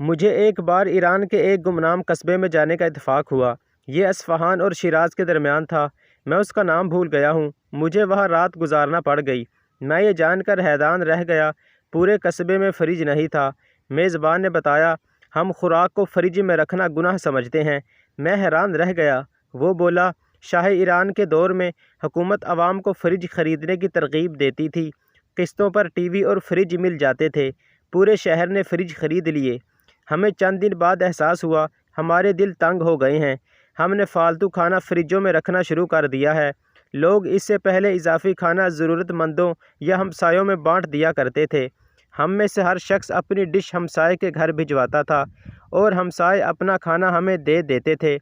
مجھے ایک بار ایران کے ایک گمنام قصبے میں جانے کا اتفاق ہوا۔ یہ اصفہان اور شیراز کے درمیان تھا۔ میں اس کا نام بھول گیا ہوں۔ مجھے وہاں رات گزارنا پڑ گئی۔ میں یہ جان کر حیران رہ گیا، پورے قصبے میں فریج نہیں تھا۔ میزبان نے بتایا، ہم خوراک کو فریج میں رکھنا گناہ سمجھتے ہیں۔ میں حیران رہ گیا۔ وہ بولا، شاہ ایران کے دور میں حکومت عوام کو فریج خریدنے کی ترغیب دیتی تھی۔ قسطوں پر ٹی وی اور فریج مل جاتے تھے۔ پورے شہر نے فریج خرید لیے۔ ہمیں چند دن بعد احساس ہوا ہمارے دل تنگ ہو گئے ہیں۔ ہم نے فالتو کھانا فریجوں میں رکھنا شروع کر دیا ہے۔ لوگ اس سے پہلے اضافی کھانا ضرورت مندوں یا ہمسایوں میں بانٹ دیا کرتے تھے۔ ہم میں سے ہر شخص اپنی ڈش ہمسائے کے گھر بھجواتا تھا اور ہمسائے اپنا کھانا ہمیں دے دیتے تھے۔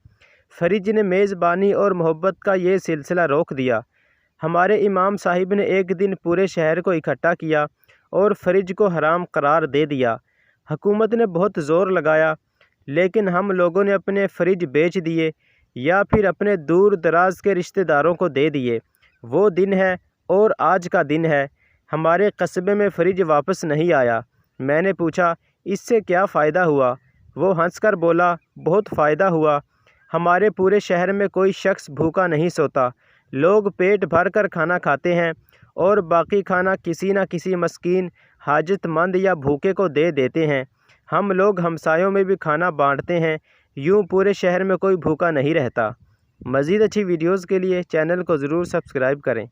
فریج نے میزبانی اور محبت کا یہ سلسلہ روک دیا۔ ہمارے امام صاحب نے ایک دن پورے شہر کو اکٹھا کیا اور فریج کو حرام قرار دے دیا۔ حکومت نے بہت زور لگایا، لیکن ہم لوگوں نے اپنے فریج بیچ دیے یا پھر اپنے دور دراز کے رشتہ داروں کو دے دیے۔ وہ دن ہے اور آج کا دن ہے۔ ہمارے قصبے میں فریج واپس نہیں آیا۔ میں نے پوچھا، اس سے کیا فائدہ ہوا؟ وہ ہنس کر بولا، بہت فائدہ ہوا۔ ہمارے پورے شہر میں کوئی شخص بھوکا نہیں سوتا۔ لوگ پیٹ بھر کر کھانا کھاتے ہیں اور باقی کھانا کسی نہ کسی مسکین، حاجت مند یا بھوکے کو دے دیتے ہیں۔ ہم لوگ ہمسایوں میں بھی کھانا بانٹتے ہیں۔ یوں پورے شہر میں کوئی بھوکا نہیں رہتا۔ مزید اچھی ویڈیوز کے لیے چینل کو ضرور سبسکرائب کریں۔